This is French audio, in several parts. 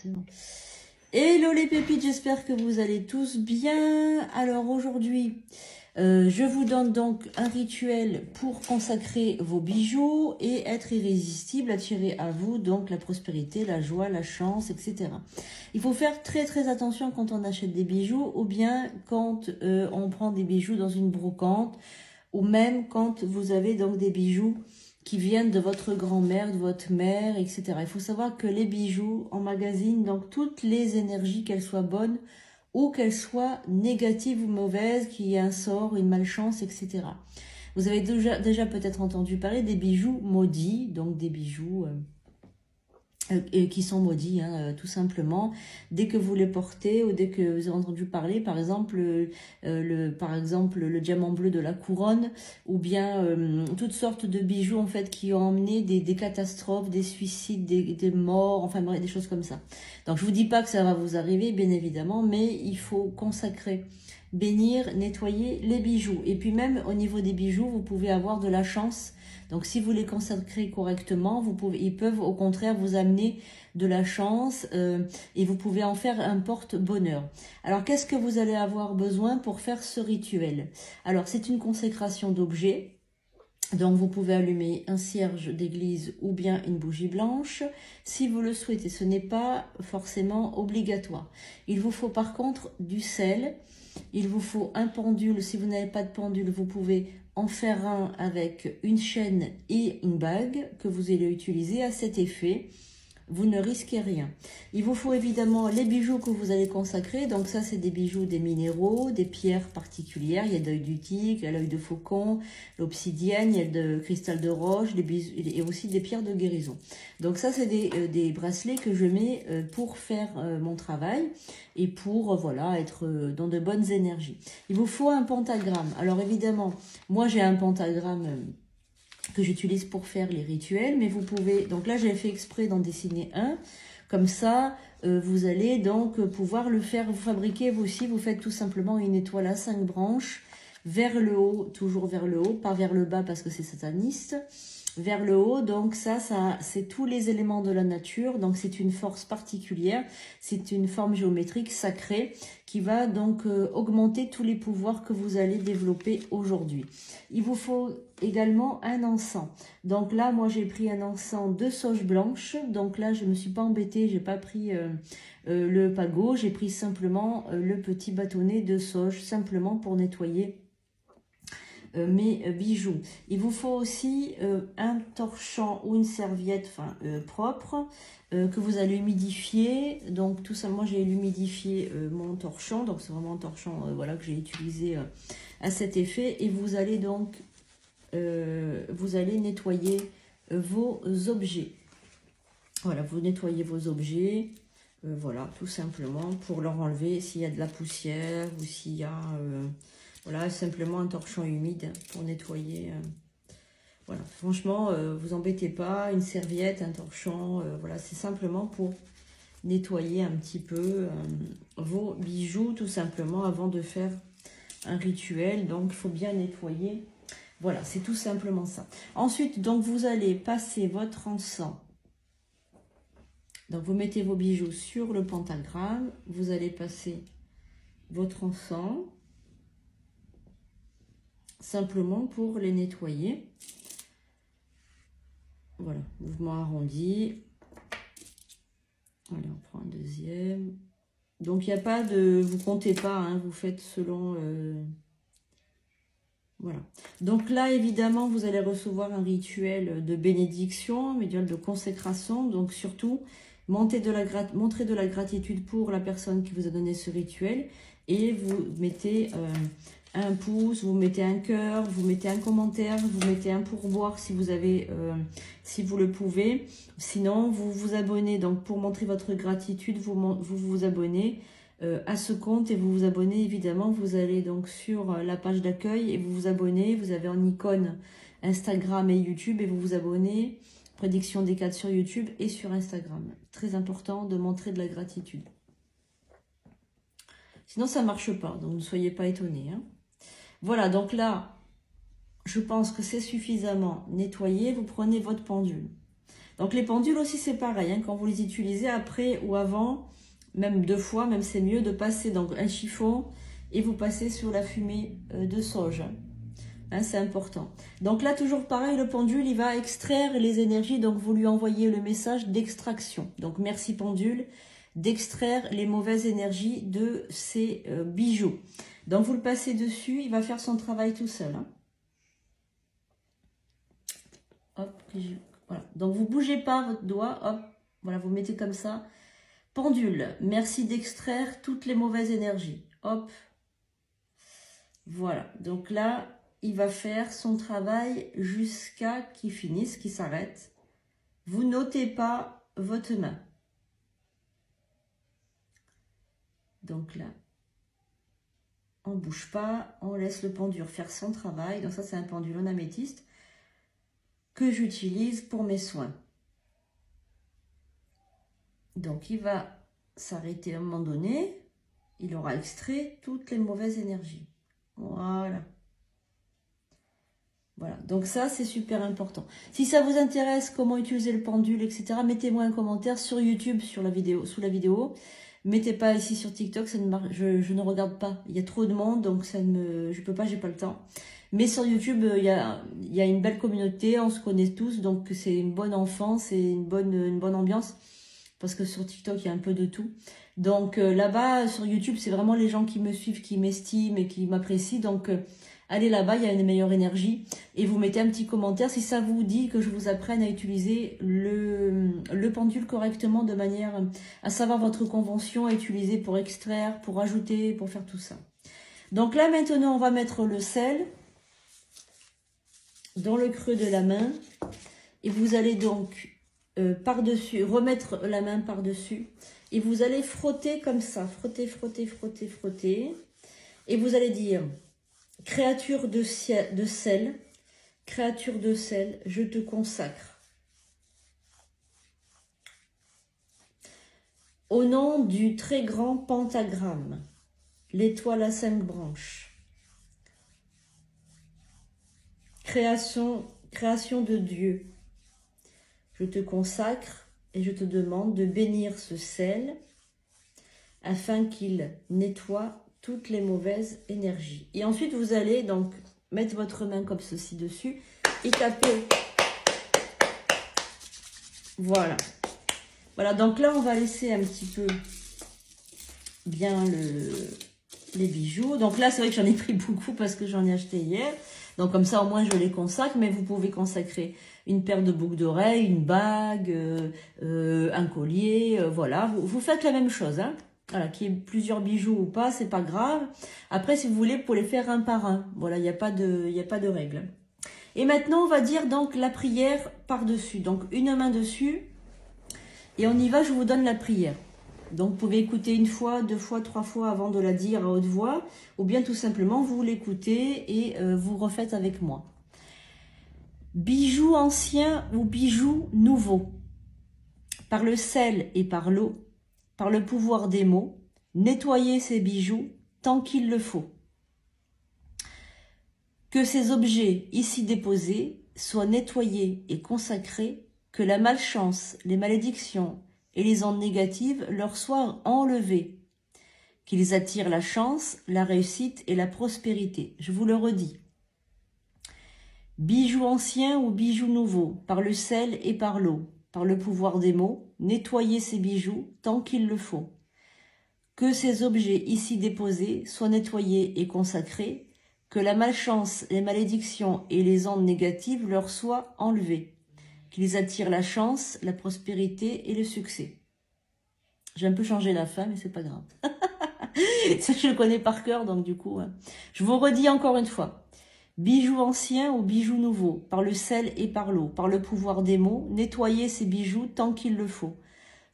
C'est bon. Hello les pépites, j'espère que vous allez tous bien. Alors aujourd'hui, je vous donne donc un rituel pour consacrer vos bijoux et être irrésistible, attirer à vous donc la prospérité, la joie, la chance, etc. Il faut faire très attention quand on achète des bijoux ou bien quand on prend des bijoux dans une brocante ou même quand vous avez donc des bijoux qui viennent de votre grand-mère, de votre mère, etc. Il faut savoir que les bijoux emmagasinent donc toutes les énergies, qu'elles soient bonnes ou qu'elles soient négatives ou mauvaises, qu'il y ait un sort, une malchance, etc. Vous avez déjà peut-être entendu parler des bijoux maudits, donc des bijoux qui sont maudits, hein, tout simplement. Dès que vous les portez ou dès que vous avez entendu parler, par exemple, le diamant bleu de la couronne, ou bien toutes sortes de bijoux en fait qui ont emmené des catastrophes, des suicides, des morts, enfin bref, des choses comme ça. Donc je vous dis pas que ça va vous arriver, bien évidemment, mais il faut consacrer, bénir, nettoyer les bijoux. Et puis même au niveau des bijoux, vous pouvez avoir de la chance. Donc si vous les consacrez correctement, ils peuvent au contraire vous amener de la chance et vous pouvez en faire un porte-bonheur. Alors qu'est-ce que vous allez avoir besoin pour faire ce rituel? Alors c'est une consécration d'objets. Donc vous pouvez allumer un cierge d'église ou bien une bougie blanche si vous le souhaitez. Ce n'est pas forcément obligatoire. Il vous faut par contre du sel. Il vous faut un pendule. Si vous n'avez pas de pendule, vous pouvez en faire un avec une chaîne et une bague que vous allez utiliser à cet effet. Vous ne risquez rien. Il vous faut évidemment les bijoux que vous allez consacrer. Donc ça, c'est des bijoux, des minéraux, des pierres particulières. Il y a l'œil du tigre, il y a l'œil de faucon, l'obsidienne, il y a le cristal de roche, et aussi des pierres de guérison. Donc ça, c'est des bracelets que je mets pour faire mon travail et pour voilà être dans de bonnes énergies. Il vous faut un pentagramme. Alors évidemment, moi j'ai un pentagramme que j'utilise pour faire les rituels, mais vous pouvez, donc là j'ai fait exprès d'en dessiner un, comme ça vous allez donc pouvoir le faire, vous fabriquer vous aussi, vous faites tout simplement une étoile à 5 branches, vers le haut, toujours vers le haut, pas vers le bas parce que c'est sataniste, vers le haut, donc ça c'est tous les éléments de la nature, donc c'est une force particulière, c'est une forme géométrique sacrée qui va donc augmenter tous les pouvoirs que vous allez développer aujourd'hui. Il vous faut également un encens. Donc là, moi j'ai pris un encens de sauge blanche, donc là je ne me suis pas embêtée, j'ai pas pris le pagot, j'ai pris simplement le petit bâtonnet de sauge, simplement pour nettoyer mes bijoux. Il vous faut aussi un torchon ou une serviette propre que vous allez humidifier. Donc tout ça, moi j'ai humidifié mon torchon, donc c'est vraiment un torchon voilà, que j'ai utilisé à cet effet. Et vous allez donc nettoyer vos objets. Voilà, vous nettoyez vos objets. Voilà, tout simplement pour leur enlever s'il y a de la poussière ou s'il y a... voilà, simplement un torchon humide pour nettoyer. Voilà, franchement, vous embêtez pas, une serviette, un torchon, voilà, c'est simplement pour nettoyer un petit peu vos bijoux, tout simplement, avant de faire un rituel. Donc, il faut bien nettoyer. Voilà, c'est tout simplement ça. Ensuite, donc, vous allez passer votre encens. Donc, vous mettez vos bijoux sur le pentagramme. Vous allez passer votre encens. Simplement pour les nettoyer. Voilà, mouvement arrondi. Allez, on prend un deuxième. Donc, il n'y a pas de... Vous comptez pas, hein, vous faites selon... voilà. Donc là, évidemment, vous allez recevoir un rituel de bénédiction, un rituel de consécration. Donc, surtout, montrez de la gratitude pour la personne qui vous a donné ce rituel. Et vous mettez... un pouce, vous mettez un cœur, vous mettez un commentaire, vous mettez un pourboire si vous avez, si vous le pouvez. Sinon, vous vous abonnez. Donc, pour montrer votre gratitude, vous abonnez à ce compte et vous vous abonnez évidemment. Vous allez donc sur la page d'accueil et vous vous abonnez. Vous avez en icône Instagram et YouTube et vous vous abonnez. Prédiction des 4 sur YouTube et sur Instagram. Très important de montrer de la gratitude. Sinon, ça ne marche pas. Donc, ne soyez pas étonnés, hein. Voilà, donc là, je pense que c'est suffisamment nettoyé. Vous prenez votre pendule. Donc les pendules aussi c'est pareil, hein, quand vous les utilisez après ou avant, même 2 fois, même c'est mieux de passer donc un chiffon et vous passez sur la fumée de sauge. Hein, c'est important. Donc là toujours pareil, le pendule il va extraire les énergies, donc vous lui envoyez le message d'extraction. Donc merci pendule d'extraire les mauvaises énergies de ces bijoux. Donc vous le passez dessus, il va faire son travail tout seul. Hein. Hop, voilà. Donc vous bougez pas votre doigt, hop, voilà, vous mettez comme ça. Pendule, merci d'extraire toutes les mauvaises énergies. Hop, voilà. Donc là, il va faire son travail jusqu'à qu'il finisse, qu'il s'arrête. Vous notez pas votre main. Donc là, on ne bouge pas, on laisse le pendule faire son travail. Donc ça, c'est un pendule en améthyste que j'utilise pour mes soins. Donc, il va s'arrêter à un moment donné. Il aura extrait toutes les mauvaises énergies. Voilà. Voilà. Donc, ça, c'est super important. Si ça vous intéresse, comment utiliser le pendule, etc., mettez-moi un commentaire sur YouTube, sur la vidéo, sous la vidéo. Mettez pas ici sur TikTok, ça ne marche, je ne regarde pas. Il y a trop de monde, donc ça ne me, je peux pas, j'ai pas le temps. Mais sur YouTube, il y a une belle communauté, on se connaît tous, donc c'est une bonne enfance et une bonne ambiance. Parce que sur TikTok, il y a un peu de tout. Donc là-bas, sur YouTube, c'est vraiment les gens qui me suivent, qui m'estiment et qui m'apprécient. Donc allez là-bas, il y a une meilleure énergie. Et vous mettez un petit commentaire si ça vous dit que je vous apprenne à utiliser le pendule correctement de manière à savoir votre convention à utiliser pour extraire, pour ajouter, pour faire tout ça. Donc là, maintenant, on va mettre le sel dans le creux de la main. Et vous allez donc par-dessus, remettre la main par-dessus. Et vous allez frotter comme ça. Frotter, frotter, frotter, frotter. Et vous allez dire, créature de sel, créature de sel, je te consacre. Au nom du très grand pentagramme, l'étoile à 5 branches. Création de Dieu. Je te consacre et je te demande de bénir ce sel afin qu'il nettoie toutes les mauvaises énergies. Et ensuite, vous allez donc mettre votre main comme ceci dessus et taper. Voilà. Voilà, donc là, on va laisser un petit peu bien les bijoux. Donc là, c'est vrai que j'en ai pris beaucoup parce que j'en ai acheté hier. Donc comme ça, au moins, je les consacre. Mais vous pouvez consacrer une paire de boucles d'oreilles, une bague, un collier. Voilà, vous faites la même chose. Hein. Voilà, qu'il y ait plusieurs bijoux ou pas, c'est pas grave. Après, si vous voulez, vous pouvez les faire un par un. Voilà, il n'y a pas de règle. Et maintenant, on va dire donc la prière par-dessus. Donc une main dessus. Et on y va, je vous donne la prière. Donc, vous pouvez écouter 1 fois, 2 fois, 3 fois avant de la dire à haute voix. Ou bien, tout simplement, vous l'écoutez et vous refaites avec moi. Bijoux anciens ou bijoux nouveaux. Par le sel et par l'eau, par le pouvoir des mots, nettoyez ces bijoux tant qu'il le faut. Que ces objets ici déposés soient nettoyés et consacrés, que la malchance, les malédictions et les ondes négatives leur soient enlevées, qu'ils attirent la chance, la réussite et la prospérité. Je vous le redis. Bijoux anciens ou bijoux nouveaux, par le sel et par l'eau, par le pouvoir des mots, nettoyez ces bijoux tant qu'il le faut. Que ces objets ici déposés soient nettoyés et consacrés, que la malchance, les malédictions et les ondes négatives leur soient enlevées, qu'ils attirent la chance, la prospérité et le succès. J'ai un peu changé la fin, mais c'est pas grave. Ça, je le connais par cœur, donc du coup, hein. Je vous redis encore une fois. Bijoux anciens ou bijoux nouveaux, par le sel et par l'eau, par le pouvoir des mots, nettoyez ces bijoux tant qu'il le faut.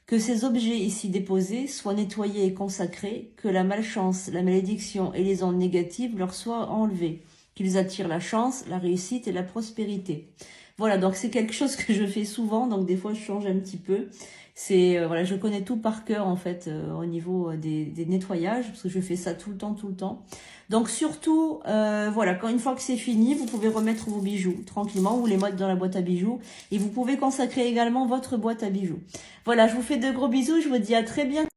Que ces objets ici déposés soient nettoyés et consacrés, que la malchance, la malédiction et les ondes négatives leur soient enlevées, qu'ils attirent la chance, la réussite et la prospérité. Voilà, donc c'est quelque chose que je fais souvent, donc des fois je change un petit peu. C'est voilà, je connais tout par cœur en fait au niveau des nettoyages, parce que je fais ça tout le temps, tout le temps. Donc surtout, voilà, quand une fois que c'est fini, vous pouvez remettre vos bijoux tranquillement ou les mettre dans la boîte à bijoux. Et vous pouvez consacrer également votre boîte à bijoux. Voilà, je vous fais de gros bisous, je vous dis à très bientôt.